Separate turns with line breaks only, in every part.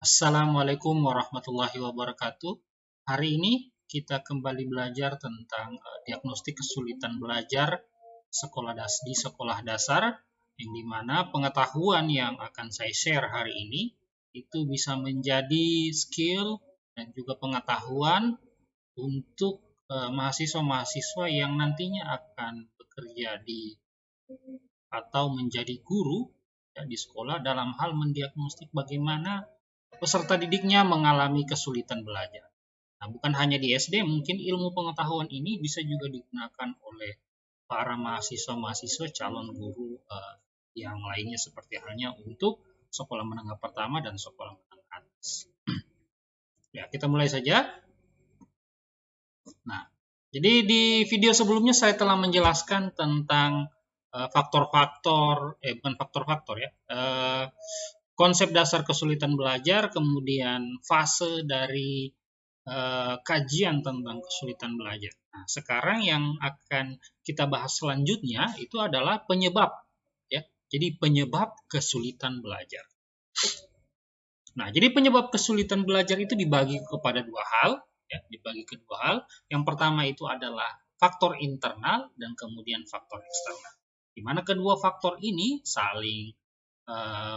Assalamualaikum warahmatullahi wabarakatuh. Hari ini kita kembali belajar tentang diagnostik kesulitan belajar di sekolah dasar, yang dimana pengetahuan yang akan saya share hari ini itu bisa menjadi skill dan juga pengetahuan untuk mahasiswa-mahasiswa yang nantinya akan bekerja atau menjadi guru ya, di sekolah dalam hal mendiagnostik bagaimana peserta didiknya mengalami kesulitan belajar. Nah, bukan hanya di SD, mungkin ilmu pengetahuan ini bisa juga digunakan oleh para mahasiswa-mahasiswa calon guru yang lainnya seperti halnya untuk sekolah menengah pertama dan sekolah menengah atas. Ya, kita mulai saja. Nah, jadi di video sebelumnya saya telah menjelaskan tentang bukan faktor-faktor ya, konsep dasar kesulitan belajar, kemudian fase dari kajian tentang kesulitan belajar. Nah, sekarang yang akan kita bahas selanjutnya itu adalah penyebab, ya. Jadi penyebab kesulitan belajar. Nah, jadi penyebab kesulitan belajar itu dibagi kepada dua hal, ya, dibagi ke dua hal. Yang pertama itu adalah faktor internal dan kemudian faktor eksternal. Di mana kedua faktor ini saling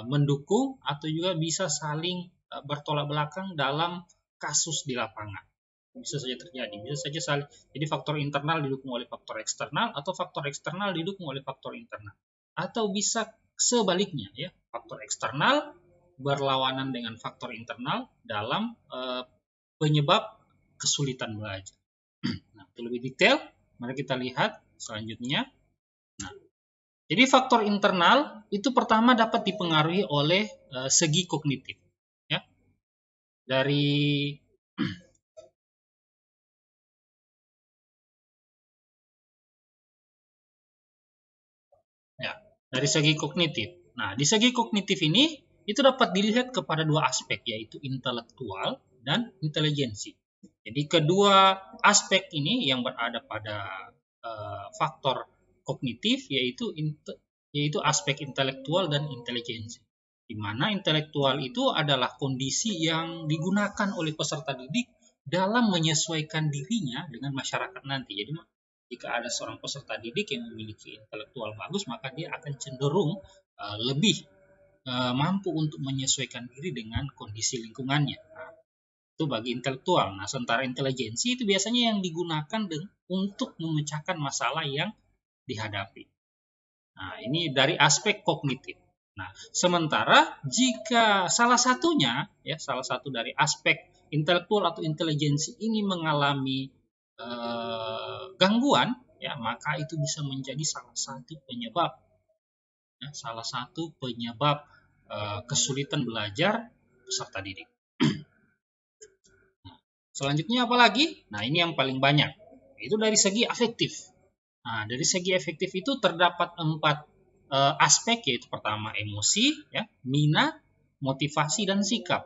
mendukung atau juga bisa saling bertolak belakang dalam kasus di lapangan. Bisa saja terjadi, bisa saja saling. Jadi faktor internal didukung oleh faktor eksternal atau faktor eksternal didukung oleh faktor internal. Atau bisa sebaliknya ya, faktor eksternal berlawanan dengan faktor internal dalam penyebab kesulitan belajar. Nah, untuk lebih detail, mari kita lihat selanjutnya. Nah, jadi faktor internal itu pertama dapat dipengaruhi oleh segi kognitif, ya. Dari ya, dari segi kognitif. Nah, di segi kognitif ini itu dapat dilihat kepada dua aspek, yaitu intelektual dan intelijensi. Jadi kedua aspek ini yang berada pada faktor kognitif yaitu aspek intelektual dan intelijensi. Di mana intelektual itu adalah kondisi yang digunakan oleh peserta didik dalam menyesuaikan dirinya dengan masyarakat nanti. Jadi jika ada seorang peserta didik yang memiliki intelektual bagus, maka dia akan cenderung lebih mampu untuk menyesuaikan diri dengan kondisi lingkungannya. Nah, itu bagi intelektual. Nah, sementara intelijensi itu biasanya yang digunakan untuk memecahkan masalah yang dihadapi. Nah, ini dari aspek kognitif. Nah, sementara jika salah satu dari aspek intelektual atau intelijensi ini mengalami gangguan, ya, maka itu bisa menjadi salah satu penyebab kesulitan belajar peserta didik. Nah, selanjutnya apa lagi? Nah, ini yang paling banyak. Itu dari segi afektif. Nah, dari segi efektif itu terdapat 4 aspek, yaitu pertama emosi, ya, minat, motivasi, dan sikap.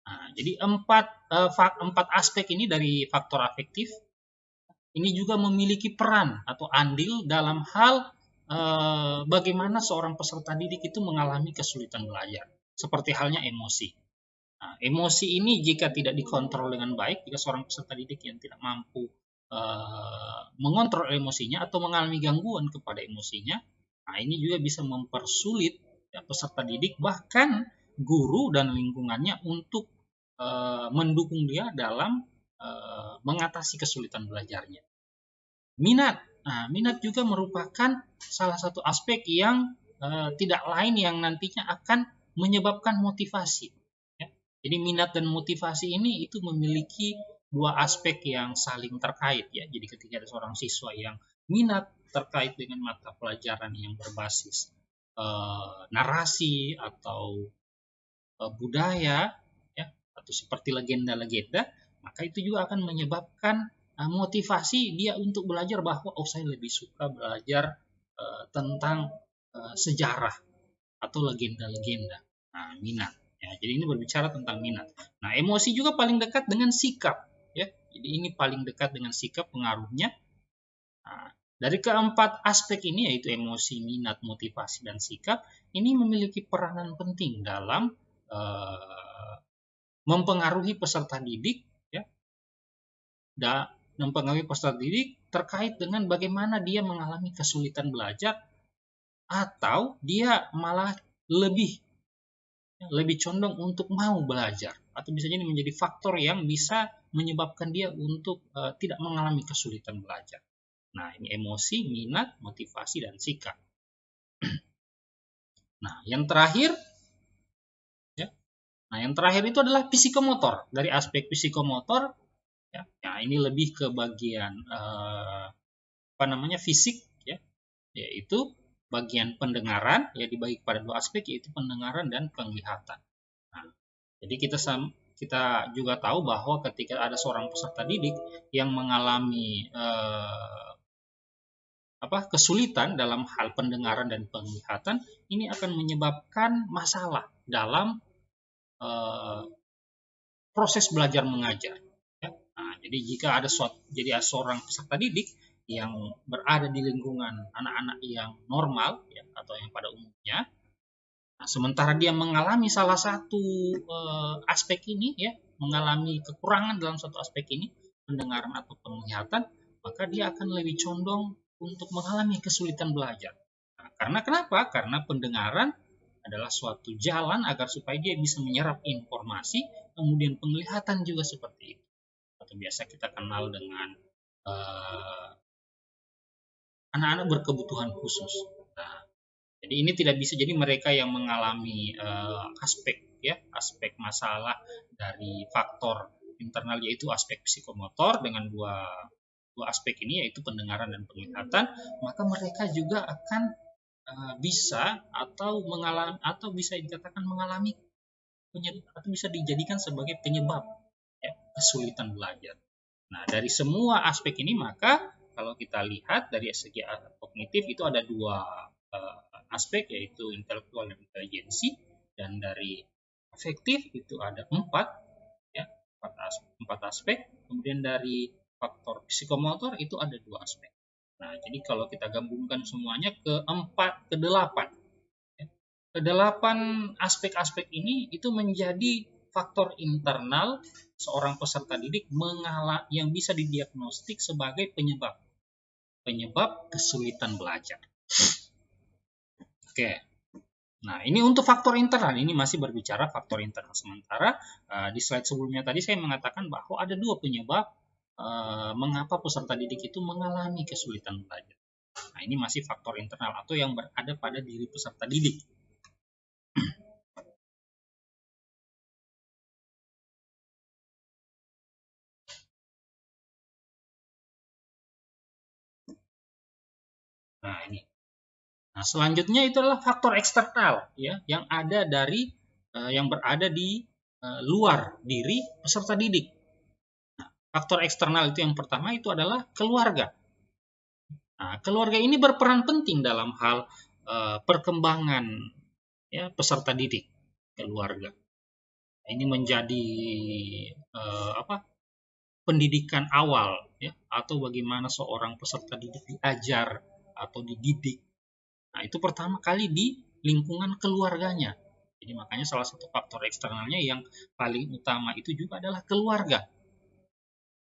Nah, jadi empat aspek ini dari faktor afektif ini juga memiliki peran atau andil dalam hal bagaimana seorang peserta didik itu mengalami kesulitan belajar. Seperti halnya emosi. Nah, emosi ini jika tidak dikontrol dengan baik, jika seorang peserta didik yang tidak mampu mengontrol emosinya atau mengalami gangguan kepada emosinya, nah ini juga bisa mempersulit ya, peserta didik bahkan guru dan lingkungannya untuk mendukung dia dalam mengatasi kesulitan belajarnya. Minat, nah minat juga merupakan salah satu aspek yang tidak lain yang nantinya akan menyebabkan motivasi. Ya. Jadi minat dan motivasi ini itu memiliki dua aspek yang saling terkait ya. Jadi ketika ada seorang siswa yang minat terkait dengan mata pelajaran yang berbasis narasi atau budaya ya, atau seperti legenda-legenda, maka itu juga akan menyebabkan motivasi dia untuk belajar bahwa saya lebih suka belajar tentang sejarah atau legenda-legenda. Nah, minat. Ya, jadi ini berbicara tentang minat. Nah, emosi juga paling dekat dengan sikap. Ya, jadi ini paling dekat dengan sikap pengaruhnya. Nah, dari keempat aspek ini yaitu emosi, minat, motivasi, dan sikap, ini memiliki peranan penting dalam mempengaruhi peserta didik, ya, mempengaruhi peserta didik terkait dengan bagaimana dia mengalami kesulitan belajar, atau dia malah lebih condong untuk mau belajar, atau bisa jadi menjadi faktor yang bisa menyebabkan dia untuk tidak mengalami kesulitan belajar. Nah, ini emosi, minat, motivasi, dan sikap. Nah, yang terakhir, ya, yang terakhir itu adalah psikomotor. Dari aspek psikomotor, ya, ini lebih ke bagian fisik, ya, yaitu bagian pendengaran, ya, dibagi pada dua aspek, yaitu pendengaran dan penglihatan. Nah, jadi kita juga tahu bahwa ketika ada seorang peserta didik yang mengalami kesulitan dalam hal pendengaran dan penglihatan, ini akan menyebabkan masalah dalam proses belajar mengajar. Ya. Nah, jadi jika ada seorang peserta didik yang berada di lingkungan anak-anak yang normal, ya, atau yang pada umumnya, nah, sementara dia mengalami salah satu aspek ini, ya, mengalami kekurangan dalam satu aspek ini, pendengaran atau penglihatan, maka dia akan lebih condong untuk mengalami kesulitan belajar. Nah, karena kenapa? Karena pendengaran adalah suatu jalan agar supaya dia bisa menyerap informasi, kemudian penglihatan juga seperti itu. Atau biasa kita kenal dengan anak-anak berkebutuhan khusus. Nah, jadi ini tidak bisa jadi mereka yang mengalami aspek masalah dari faktor internal, yaitu aspek psikomotor dengan dua aspek ini, yaitu pendengaran dan penglihatan, maka mereka juga akan bisa bisa dikatakan mengalami atau bisa dijadikan sebagai penyebab, ya, kesulitan belajar. Nah, dari semua aspek ini, maka kalau kita lihat dari segi kognitif itu ada dua aspek, yaitu intelektual dan intelijensi, dan dari afektif itu ada empat aspek, kemudian dari faktor psikomotor itu ada dua aspek. Nah, jadi kalau kita gabungkan semuanya ke 8 aspek-aspek ini itu menjadi faktor internal seorang peserta didik yang bisa didiagnostik sebagai penyebab kesulitan belajar. Oke. Nah, ini untuk faktor internal, ini masih berbicara faktor internal. Sementara di slide sebelumnya tadi saya mengatakan bahwa ada dua penyebab mengapa peserta didik itu mengalami kesulitan belajar. Nah, ini masih faktor internal atau yang berada pada diri peserta didik. Nah, ini. Nah, selanjutnya itu adalah faktor eksternal, ya, yang berada di luar diri peserta didik. Nah, faktor eksternal itu yang pertama itu adalah keluarga. Nah, keluarga ini berperan penting dalam hal perkembangan, ya, peserta didik. Keluarga ini menjadi pendidikan awal, ya, atau bagaimana seorang peserta didik diajar atau dididik. Nah, itu pertama kali di lingkungan keluarganya. Jadi makanya salah satu faktor eksternalnya yang paling utama itu juga adalah keluarga.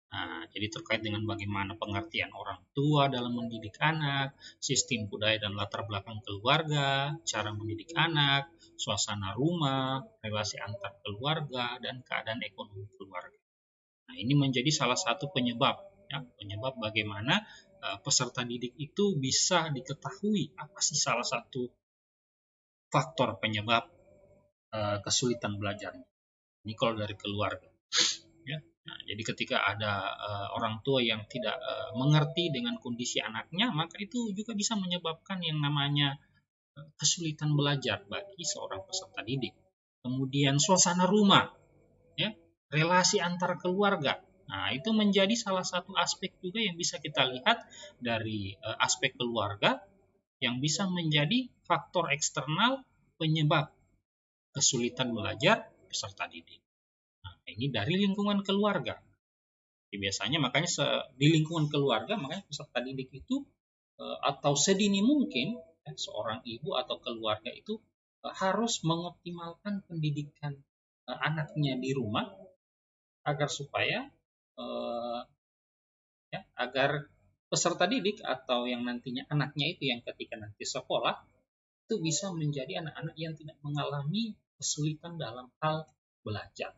Nah, jadi terkait dengan bagaimana pengertian orang tua dalam mendidik anak, sistem budaya dan latar belakang keluarga, cara mendidik anak, suasana rumah, relasi antar keluarga, dan keadaan ekonomi keluarga. Nah, ini menjadi salah satu penyebab, ya, penyebab bagaimana peserta didik itu bisa diketahui apa sih salah satu faktor penyebab kesulitan belajarnya. Ini kalau dari keluarga. Ya. Nah, jadi ketika ada orang tua yang tidak mengerti dengan kondisi anaknya, maka itu juga bisa menyebabkan yang namanya kesulitan belajar bagi seorang peserta didik. Kemudian suasana rumah, ya, relasi antar keluarga. Nah, itu menjadi salah satu aspek juga yang bisa kita lihat dari aspek keluarga yang bisa menjadi faktor eksternal penyebab kesulitan belajar peserta didik. Nah, ini dari lingkungan keluarga. Jadi biasanya makanya di lingkungan keluarga, makanya peserta didik itu atau sedini mungkin, ya, seorang ibu atau keluarga itu harus mengoptimalkan pendidikan anaknya di rumah agar supaya agar peserta didik atau yang nantinya anaknya itu yang ketika nanti sekolah itu bisa menjadi anak-anak yang tidak mengalami kesulitan dalam hal belajar.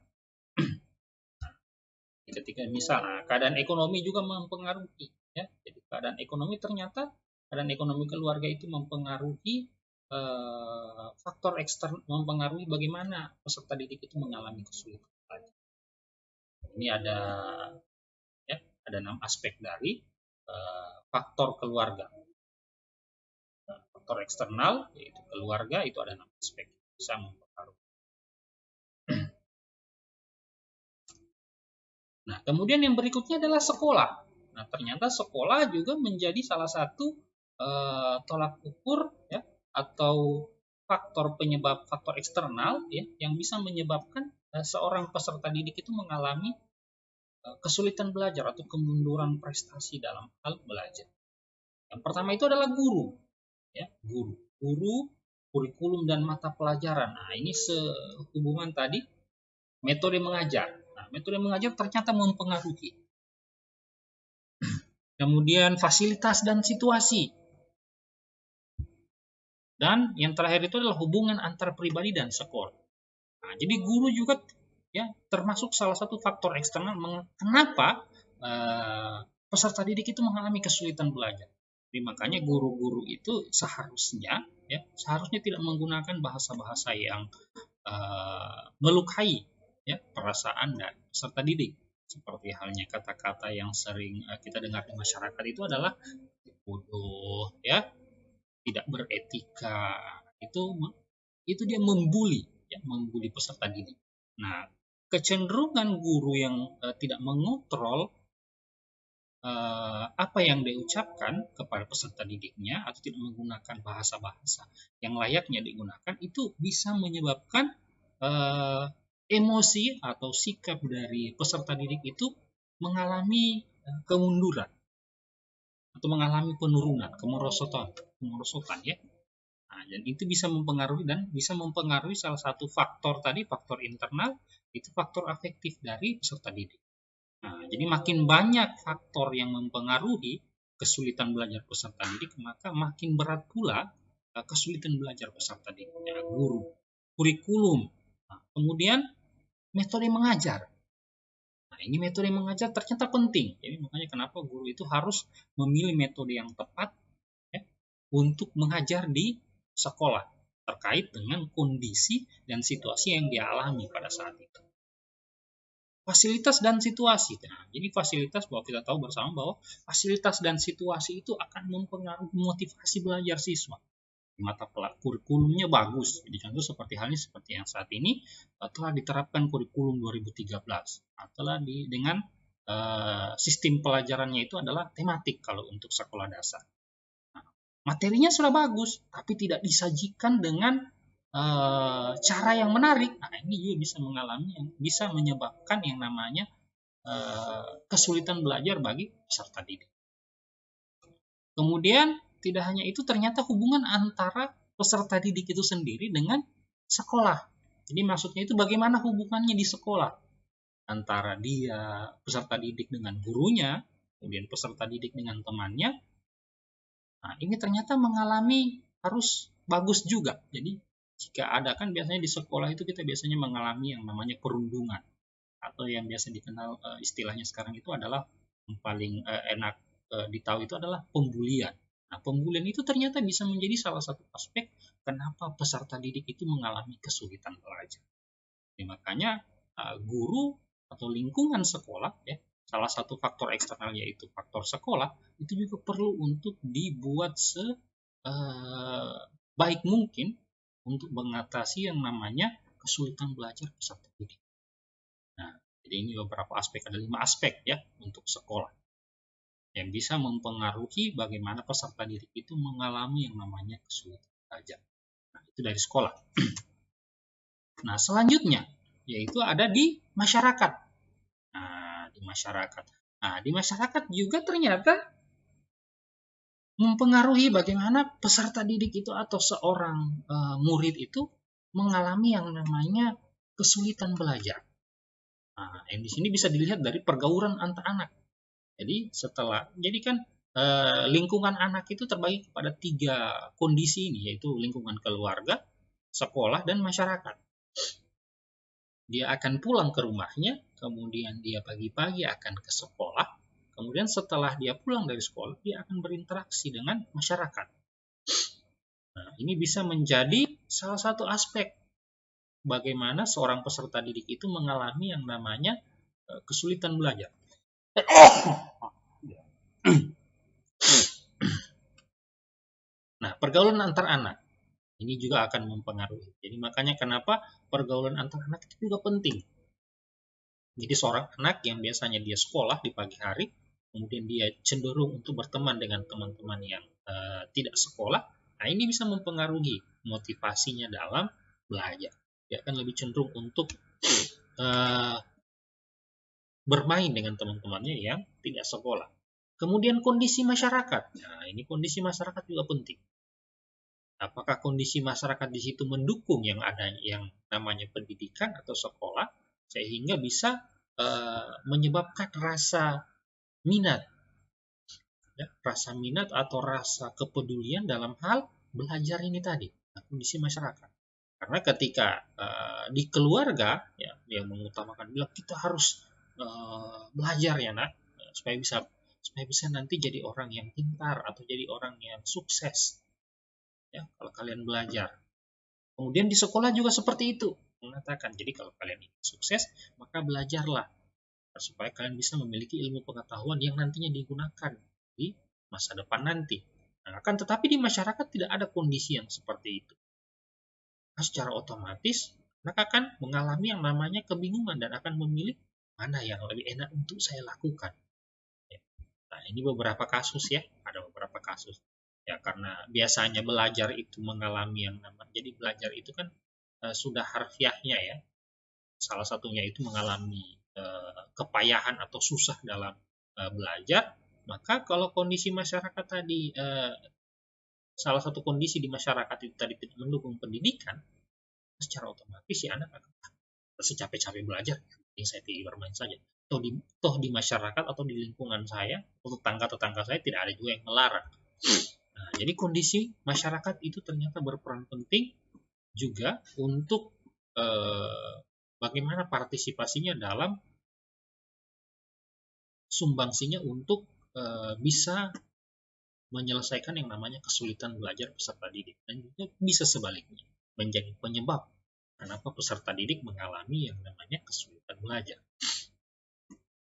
Ketika misalnya keadaan ekonomi juga mempengaruhi, ya. Jadi keadaan ekonomi keluarga itu mempengaruhi faktor eksternal, mempengaruhi bagaimana peserta didik itu mengalami kesulitan. Ini ada 6 aspek dari faktor keluarga. Faktor eksternal yaitu keluarga itu ada 6 aspek bisa mempengaruhi. Nah, kemudian yang berikutnya adalah sekolah. Nah, ternyata sekolah juga menjadi salah satu tolak ukur, ya, atau faktor eksternal, ya, yang bisa menyebabkan seorang peserta didik itu mengalami kesulitan belajar atau kemunduran prestasi dalam hal belajar. Yang pertama itu adalah guru, ya, guru, kurikulum dan mata pelajaran. Nah, ini sehubungan tadi metode mengajar. Nah, metode mengajar ternyata mempengaruhi. Kemudian fasilitas dan situasi. Dan yang terakhir itu adalah hubungan antar pribadi dan sekolah. Nah, jadi guru juga, ya, termasuk salah satu faktor eksternal kenapa peserta didik itu mengalami kesulitan belajar. Jadi makanya guru-guru itu seharusnya tidak menggunakan bahasa-bahasa yang melukai, ya, perasaan dan peserta didik. Seperti halnya kata-kata yang sering kita dengar di masyarakat itu adalah bodoh, ya, tidak beretika. Itu dia membuli, ya, membuli peserta didik. Nah, kecenderungan guru yang tidak mengontrol apa yang diucapkan kepada peserta didiknya atau tidak menggunakan bahasa-bahasa yang layaknya digunakan itu bisa menyebabkan emosi atau sikap dari peserta didik itu mengalami kemunduran atau mengalami penurunan, kemerosotan, ya. Nah, dan itu bisa mempengaruhi salah satu faktor tadi, faktor internal, itu faktor afektif dari peserta didik. Nah, jadi makin banyak faktor yang mempengaruhi kesulitan belajar peserta didik, maka makin berat pula kesulitan belajar peserta didik. Ya, guru, kurikulum, nah, kemudian metode mengajar. Nah, ini metode mengajar ternyata penting. Jadi makanya kenapa guru itu harus memilih metode yang tepat, ya, untuk mengajar di sekolah terkait dengan kondisi dan situasi yang dia alami pada saat itu. Fasilitas dan situasi. Nah, jadi fasilitas, bahwa kita tahu bersama bahwa fasilitas dan situasi itu akan mempengaruhi motivasi belajar siswa. Mata kurikulumnya bagus. Jadi contoh seperti yang saat ini telah diterapkan kurikulum 2013. Telah dengan sistem pelajarannya itu adalah tematik kalau untuk sekolah dasar. Nah, materinya sudah bagus, tapi tidak disajikan dengan cara yang menarik. Nah, ini juga bisa menyebabkan yang namanya kesulitan belajar bagi peserta didik. Kemudian tidak hanya itu, ternyata hubungan antara peserta didik itu sendiri dengan sekolah. Jadi maksudnya itu bagaimana hubungannya di sekolah antara dia peserta didik dengan gurunya, kemudian peserta didik dengan temannya. Nah, ini ternyata harus bagus juga. Jadi jika ada, kan biasanya di sekolah itu kita biasanya mengalami yang namanya perundungan, atau yang biasa dikenal istilahnya sekarang itu adalah yang paling enak ditahu itu adalah pembulian. Nah, pembulian itu ternyata bisa menjadi salah satu aspek kenapa peserta didik itu mengalami kesulitan belajar. Jadi makanya guru atau lingkungan sekolah, ya, salah satu faktor eksternal yaitu faktor sekolah, itu juga perlu untuk dibuat sebaik mungkin untuk mengatasi yang namanya kesulitan belajar peserta didik. Nah, jadi ini beberapa aspek, ada 5 aspek, ya, untuk sekolah yang bisa mempengaruhi bagaimana peserta didik itu mengalami yang namanya kesulitan belajar. Nah, itu dari sekolah. Nah, selanjutnya yaitu ada di masyarakat. Nah, di masyarakat juga ternyata mempengaruhi bagaimana peserta didik itu atau seorang murid itu mengalami yang namanya kesulitan belajar. Nah, yang di sini bisa dilihat dari pergaulan antar anak. Jadi kan lingkungan anak itu terbagi kepada 3 kondisi ini, yaitu lingkungan keluarga, sekolah, dan masyarakat. Dia akan pulang ke rumahnya, kemudian dia pagi-pagi akan ke sekolah, kemudian setelah dia pulang dari sekolah, dia akan berinteraksi dengan masyarakat. Nah, ini bisa menjadi salah satu aspek bagaimana seorang peserta didik itu mengalami yang namanya kesulitan belajar. Nah, pergaulan antar anak ini juga akan mempengaruhi. Jadi makanya kenapa pergaulan antar anak itu juga penting. Jadi seorang anak yang biasanya dia sekolah di pagi hari, kemudian dia cenderung untuk berteman dengan teman-teman yang tidak sekolah, nah ini bisa mempengaruhi motivasinya dalam belajar. Dia akan lebih cenderung untuk bermain dengan teman-temannya yang tidak sekolah. Kemudian kondisi masyarakat. Nah, ini kondisi masyarakat juga penting. Apakah kondisi masyarakat di situ mendukung yang ada yang namanya pendidikan atau sekolah sehingga bisa menyebabkan rasa minat, ya, rasa minat atau rasa kepedulian dalam hal belajar ini tadi, kondisi masyarakat. Karena ketika di keluarga, ya, yang mengutamakan bilang kita harus belajar ya nak, supaya bisa nanti jadi orang yang pintar atau jadi orang yang sukses. Ya, kalau kalian belajar. Kemudian di sekolah juga seperti itu, mengatakan jadi kalau kalian ingin sukses maka belajarlah supaya kalian bisa memiliki ilmu pengetahuan yang nantinya digunakan di masa depan nanti. Nah, akan tetapi di masyarakat tidak ada kondisi yang seperti itu. Nah, secara otomatis anak akan mengalami yang namanya kebingungan dan akan memilih mana yang lebih enak untuk saya lakukan. Nah, ini beberapa kasus ya, ada beberapa kasus. Ya, karena biasanya belajar itu mengalami yang namanya, jadi belajar itu kan sudah harfiahnya ya. Salah satunya itu mengalami kepayahan atau susah dalam belajar, maka kalau kondisi masyarakat tadi salah satu kondisi di masyarakat itu tadi tidak mendukung pendidikan, secara otomatis si anak akan secapek-capek belajar, ini saya pilih bermain saja. Toh di masyarakat atau di lingkungan saya, atau tetangga-tetangga saya tidak ada juga yang melarang. Nah, jadi kondisi masyarakat itu ternyata berperan penting juga untuk bagaimana partisipasinya dalam sumbangsinya untuk bisa menyelesaikan yang namanya kesulitan belajar peserta didik, dan juga bisa sebaliknya menjadi penyebab kenapa peserta didik mengalami yang namanya kesulitan belajar.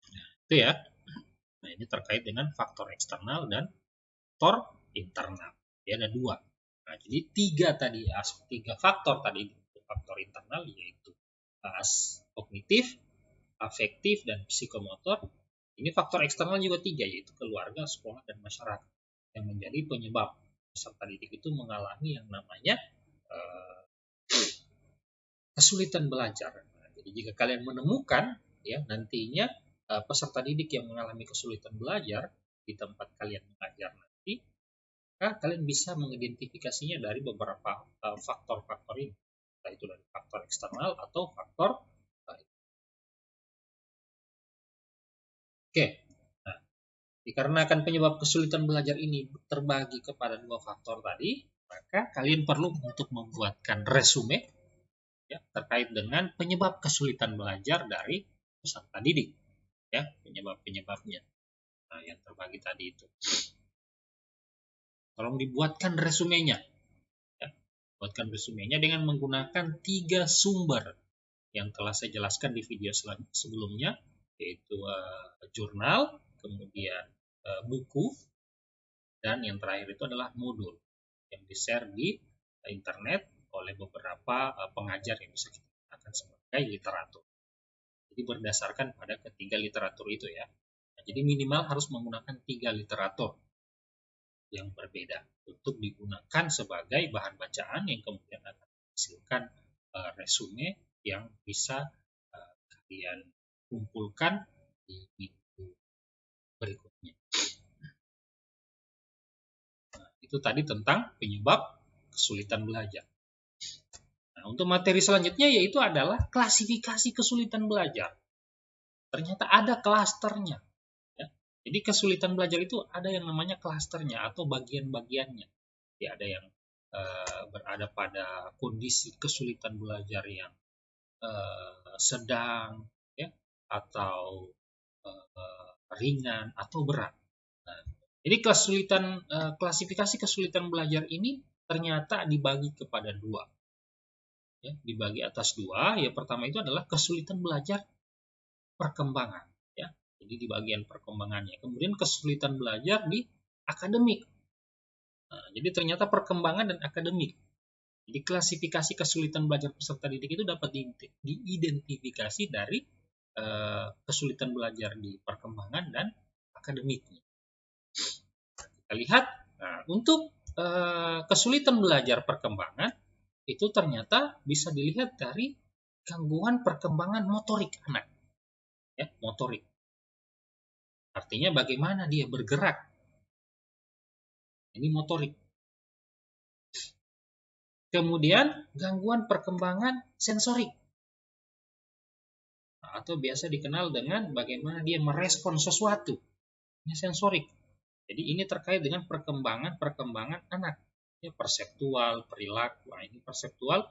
Nah, itu ya. Nah, ini terkait dengan faktor eksternal dan faktor internal. Ya, ada 2. Nah, jadi 3 faktor tadi, faktor internal yaitu kognitif, afektif, dan psikomotor. Ini faktor eksternal juga 3, yaitu keluarga, sekolah, dan masyarakat yang menjadi penyebab peserta didik itu mengalami yang namanya kesulitan belajar. Nah, jadi jika kalian menemukan ya nantinya peserta didik yang mengalami kesulitan belajar di tempat kalian mengajar nanti, maka kalian bisa mengidentifikasinya dari beberapa faktor-faktor ini, entah itu dari faktor eksternal atau faktor Oke. Nah, dikarenakan penyebab kesulitan belajar ini terbagi kepada 2 faktor tadi, maka kalian perlu untuk membuatkan resume ya, terkait dengan penyebab kesulitan belajar dari peserta didik, ya, penyebab-penyebabnya. Nah, yang terbagi tadi itu. Tolong dibuatkan resumenya. Ya. Buatkan resumenya dengan menggunakan 3 sumber yang telah saya jelaskan di video sebelumnya, yaitu jurnal, kemudian buku, dan yang terakhir itu adalah modul yang di-share di internet oleh beberapa pengajar yang bisa kita gunakan sebagai literatur. Jadi berdasarkan pada ketiga literatur itu ya. Nah, jadi minimal harus menggunakan 3 literatur yang berbeda untuk digunakan sebagai bahan bacaan yang kemudian akan menghasilkan resume yang bisa kalian kumpulkan di minggu berikutnya. Nah, itu tadi tentang penyebab kesulitan belajar. Nah, untuk materi selanjutnya yaitu adalah klasifikasi kesulitan belajar. Ternyata ada klasternya. Ya. Jadi kesulitan belajar itu ada yang namanya klasternya atau bagian-bagiannya. Jadi ada yang berada pada kondisi kesulitan belajar yang sedang, ya, atau ringan atau berat. Nah, jadi klasifikasi kesulitan belajar ini ternyata dibagi kepada dua. Ya, dibagi atas dua. Ya, pertama itu adalah kesulitan belajar perkembangan. Ya, jadi di bagian perkembangannya. Kemudian kesulitan belajar di akademik. Nah, jadi ternyata perkembangan dan akademik. Jadi klasifikasi kesulitan belajar peserta didik itu dapat diidentifikasi dari kesulitan belajar di perkembangan dan akademiknya. Kita lihat, nah, untuk kesulitan belajar perkembangan itu ternyata bisa dilihat dari gangguan perkembangan motorik anak, ya, motorik. Artinya bagaimana dia bergerak. Ini motorik. Kemudian gangguan perkembangan sensorik, atau biasa dikenal dengan bagaimana dia merespon sesuatu. Ini sensorik. Jadi ini terkait dengan perkembangan anak. Ya, perseptual, perilaku. Nah, ini perseptual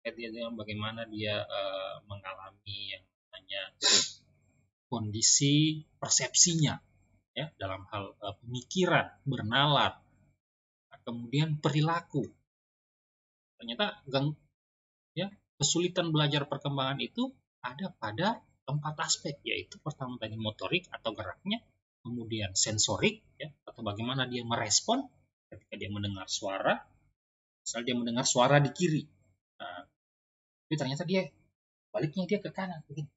terkait dengan bagaimana dia mengalami yang namanya kondisi persepsinya, ya, dalam hal pemikiran, bernalar. Nah, kemudian perilaku. Ternyata ya, kesulitan belajar perkembangan itu ada pada 4 aspek, yaitu pertama tadi motorik atau geraknya, kemudian sensorik, ya, atau bagaimana dia merespon ketika dia mendengar suara. Misal dia mendengar suara di kiri, nah, tapi ternyata baliknya dia ke kanan, begini.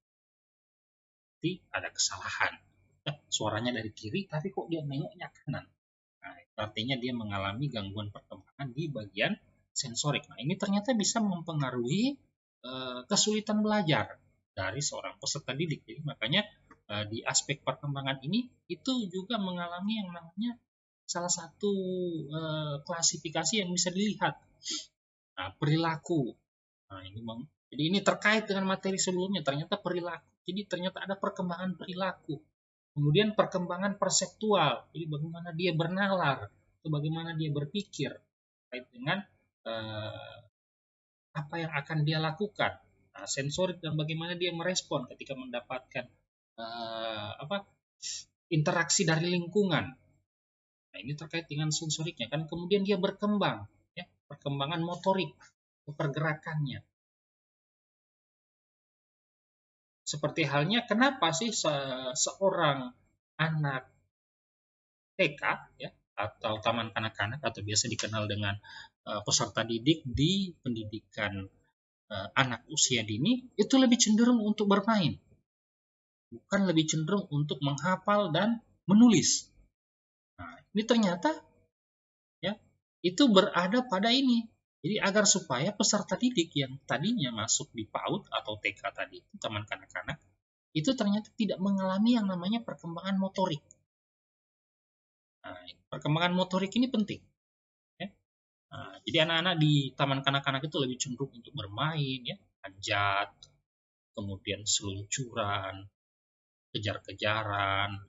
Jadi ada kesalahan. Ya, suaranya dari kiri, tapi kok dia nengoknya kanan. Nah, artinya dia mengalami gangguan perkembangan di bagian sensorik. Nah, ini ternyata bisa mempengaruhi kesulitan belajar dari seorang peserta didik. Jadi makanya di aspek perkembangan ini itu juga mengalami yang namanya salah satu klasifikasi yang bisa dilihat. Nah, perilaku. Nah, jadi ini terkait dengan materi sebelumnya, ternyata perilaku. Jadi ternyata ada perkembangan perilaku. Kemudian perkembangan perseptual, jadi bagaimana dia bernalar, atau bagaimana dia berpikir terkait dengan apa yang akan dia lakukan. Nah, sensorik dan bagaimana dia merespon ketika mendapatkan interaksi dari lingkungan. Nah, ini terkait dengan sensoriknya kan. Kemudian dia berkembang, ya, perkembangan motorik, pergerakannya. Seperti halnya kenapa sih seorang anak TK, ya, atau taman kanak-kanak atau biasa dikenal dengan peserta didik di pendidikan anak usia dini itu lebih cenderung untuk bermain, bukan lebih cenderung untuk menghafal dan menulis. Nah, ini ternyata, ya, itu berada pada ini. Jadi agar supaya peserta didik yang tadinya masuk di PAUD atau TK tadi, taman kanak-kanak, itu ternyata tidak mengalami yang namanya perkembangan motorik. Nah, perkembangan motorik ini penting. Ya. Nah, jadi anak-anak di taman kanak-kanak itu lebih cenderung untuk bermain, ya, manjat, kemudian seluncuran, kejar-kejaran,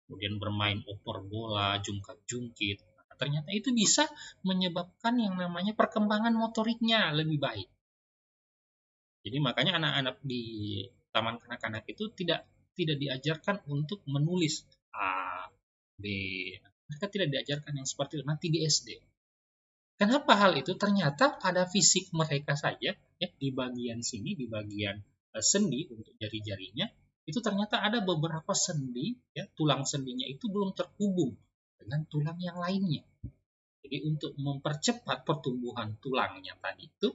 kemudian bermain opor bola, jungkat-jungkit. Nah, ternyata itu bisa menyebabkan yang namanya perkembangan motoriknya lebih baik. Jadi makanya anak-anak di taman kanak-kanak itu tidak diajarkan untuk menulis A, B. Mereka tidak diajarkan yang seperti itu nanti di SD. Kenapa hal itu? Ternyata pada fisik mereka saja, ya, di bagian sini, di bagian sendi untuk jari-jarinya, itu ternyata ada beberapa sendi, ya, tulang sendinya itu belum terhubung dengan tulang yang lainnya. Jadi untuk mempercepat pertumbuhan tulangnya tadi itu,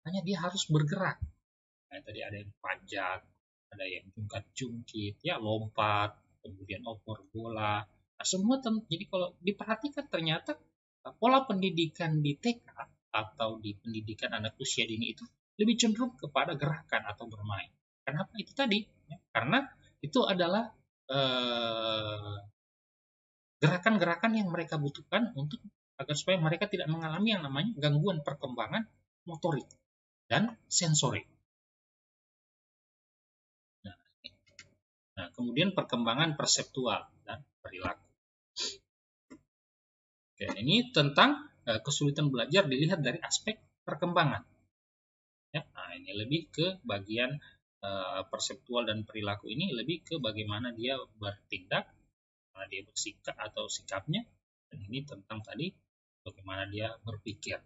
hanya dia harus bergerak. Nah, tadi ada yang panjat, ada yang jungkat-jungkit, ya, lompat, kemudian opor bola. Nah, semua jadi kalau diperhatikan ternyata pola pendidikan di TK atau di pendidikan anak usia dini itu lebih cenderung kepada gerakan atau bermain. Kenapa itu tadi? Ya, karena itu adalah gerakan-gerakan yang mereka butuhkan untuk agar supaya mereka tidak mengalami yang namanya gangguan perkembangan motorik, dan sensorik. Nah, kemudian perkembangan perseptual dan perilaku. Oke, ini tentang kesulitan belajar dilihat dari aspek perkembangan. Ya, nah, ini lebih ke bagian perseptual dan perilaku ini lebih ke bagaimana dia bertindak, bagaimana dia bersikap atau sikapnya, dan ini tentang tadi bagaimana dia berpikir.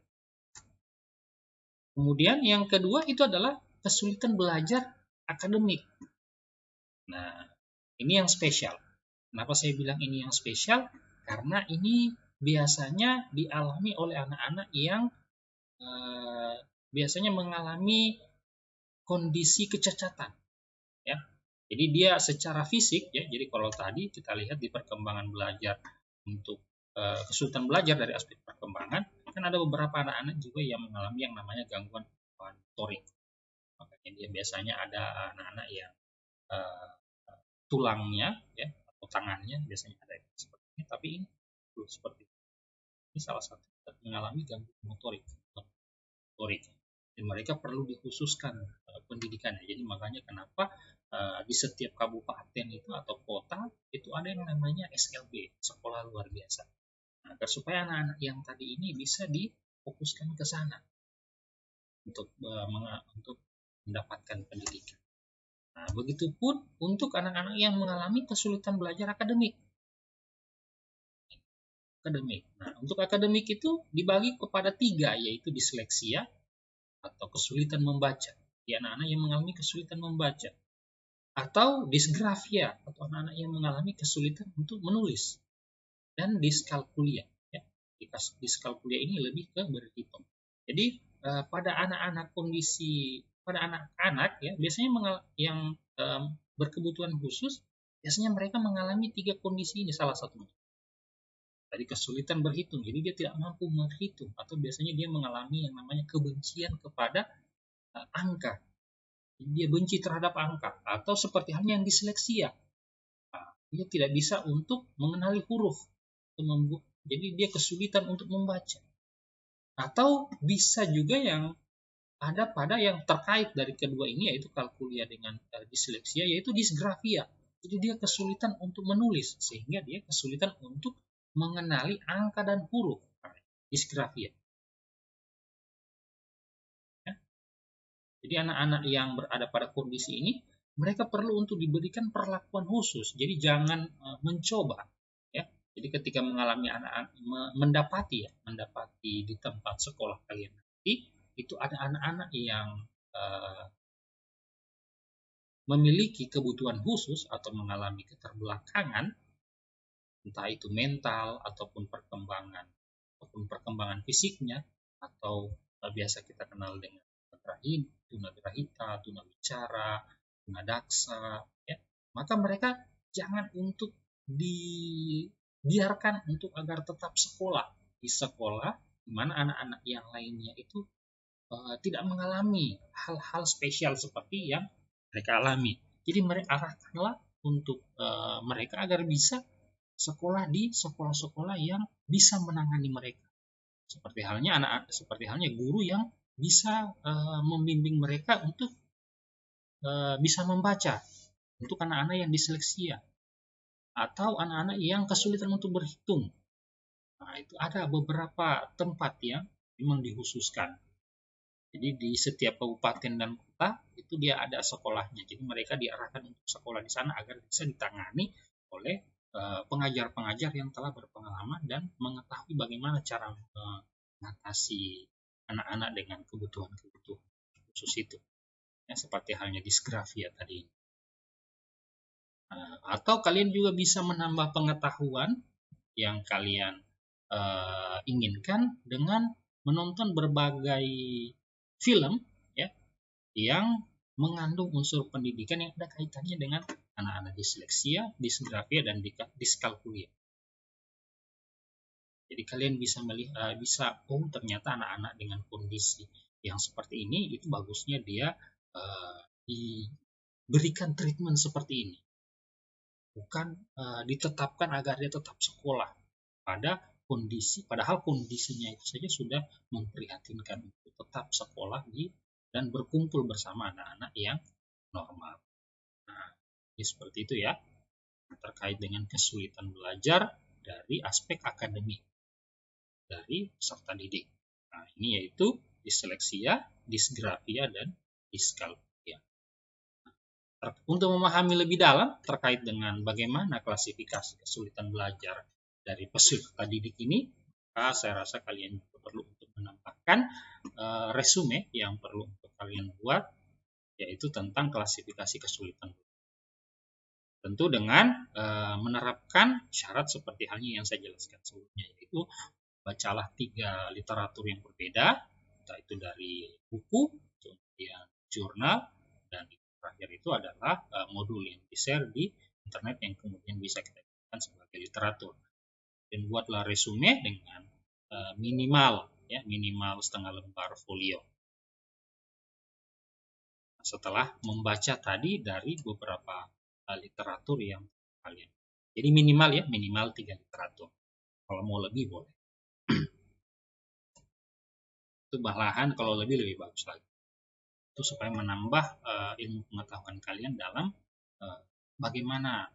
Kemudian yang kedua itu adalah kesulitan belajar akademik. Nah, ini yang spesial. Kenapa saya bilang ini yang spesial? Karena ini biasanya dialami oleh anak-anak yang biasanya mengalami kondisi kecacatan, ya. Jadi dia secara fisik, ya. Jadi kalau tadi kita lihat di perkembangan belajar untuk kesulitan belajar dari aspek perkembangan, kan ada beberapa anak-anak juga yang mengalami yang namanya gangguan motorik. Makanya dia biasanya ada anak-anak yang tulangnya, ya, atau tangannya biasanya ada seperti ini, tapi ini belum seperti ini. Ini salah satu mengalami gangguan motorik. Dan mereka perlu dikhususkan pendidikannya. Jadi makanya kenapa di setiap kabupaten itu atau kota itu ada yang namanya SLB, sekolah luar biasa. Nah, agar supaya anak-anak yang tadi ini bisa difokuskan ke sana untuk mendapatkan pendidikan. Nah, begitupun untuk anak-anak yang mengalami kesulitan belajar akademik. Nah, untuk akademik itu dibagi kepada 3, yaitu disleksia atau kesulitan membaca. Di anak-anak yang mengalami kesulitan membaca. Atau disgrafia, atau anak-anak yang mengalami kesulitan untuk menulis. Dan diskalkulia. Ya. Diskalkulia ini lebih ke berhitung. Jadi pada anak-anak ya biasanya yang berkebutuhan khusus, biasanya mereka mengalami 3 kondisi ini salah satunya. Tadi kesulitan berhitung, jadi dia tidak mampu berhitung, atau biasanya dia mengalami yang namanya kebencian kepada angka. Dia benci terhadap angka, atau seperti halnya yang disleksia. Nah, dia tidak bisa untuk mengenali huruf, jadi dia kesulitan untuk membaca. Atau bisa juga yang ada pada yang terkait dari kedua ini, yaitu kalkulia dengan disleksia, yaitu disgrafia. Jadi dia kesulitan untuk menulis, sehingga dia kesulitan untuk mengenali angka dan huruf. Disgrafia. Ya. Jadi anak-anak yang berada pada kondisi ini, mereka perlu untuk diberikan perlakuan khusus. Jadi jangan mencoba. Ya. Jadi ketika mengalami anak-anak mendapati di tempat sekolah kalian nanti, itu ada anak-anak yang memiliki kebutuhan khusus atau mengalami keterbelakangan, entah itu mental ataupun perkembangan fisiknya, atau biasa kita kenal dengan tunagrahita, tunawicara, tunadaksa, ya. Maka mereka jangan untuk dibiarkan untuk agar tetap sekolah di sekolah, di mana anak-anak yang lainnya itu tidak mengalami hal-hal spesial seperti yang mereka alami. Jadi mereka arahkanlah untuk mereka agar bisa sekolah di sekolah-sekolah yang bisa menangani mereka. Seperti halnya guru yang bisa membimbing mereka untuk bisa membaca untuk anak-anak yang disleksia atau anak-anak yang kesulitan untuk berhitung. Nah, itu ada beberapa tempat yang memang dikhususkan. Jadi di setiap kabupaten dan kota itu dia ada sekolahnya. Jadi mereka diarahkan untuk sekolah di sana agar bisa ditangani oleh pengajar-pengajar yang telah berpengalaman dan mengetahui bagaimana cara mengatasi anak-anak dengan kebutuhan-kebutuhan khusus itu. Ya, seperti halnya disgrafia tadi. Atau kalian juga bisa menambah pengetahuan yang kalian inginkan dengan menonton berbagai film, ya, yang mengandung unsur pendidikan yang ada kaitannya dengan anak-anak disleksia, disgrafia, dan diskalkulia. Jadi kalian bisa melihat, ternyata anak-anak dengan kondisi yang seperti ini itu bagusnya dia diberikan treatment seperti ini, bukan ditetapkan agar dia tetap sekolah pada padahal kondisinya itu saja sudah memprihatinkan untuk tetap sekolah dan berkumpul bersama anak-anak yang normal. Nah, ini seperti itu ya, terkait dengan kesulitan belajar dari aspek akademik dari peserta didik. Nah, ini yaitu disleksia, disgrafia, dan diskalkulia. Untuk memahami lebih dalam terkait dengan bagaimana klasifikasi kesulitan belajar dari peserta didik ini, maka saya rasa kalian juga perlu untuk menambahkan resume yang perlu untuk kalian buat, yaitu tentang klasifikasi kesulitan belajar. Tentu dengan menerapkan syarat seperti halnya yang saya jelaskan sebelumnya, yaitu bacalah 3 literatur yang berbeda, entah itu dari buku, kemudian jurnal, dan terakhir itu adalah modul yang di-share di internet yang kemudian bisa kita jadikan sebagai literatur. Dan buatlah resume dengan minimal setengah lembar folio. Setelah membaca tadi dari beberapa literatur yang kalian. Jadi minimal 3 literatur. Kalau mau lebih boleh. Itu malahan kalau lebih bagus lagi. Itu supaya menambah ilmu pengetahuan kalian dalam bagaimana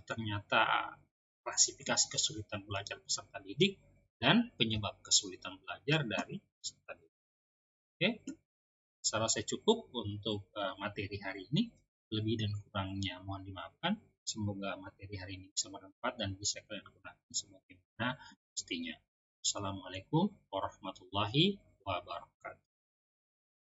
ternyata klasifikasi kesulitan belajar peserta didik dan penyebab kesulitan belajar dari peserta didik. Oke, saya rasa cukup untuk materi hari ini. Lebih dan kurangnya mohon dimaafkan. Semoga materi hari ini bisa bermanfaat dan bisa kalian gunakan sebagaimana mestinya. Assalamualaikum warahmatullahi wabarakatuh.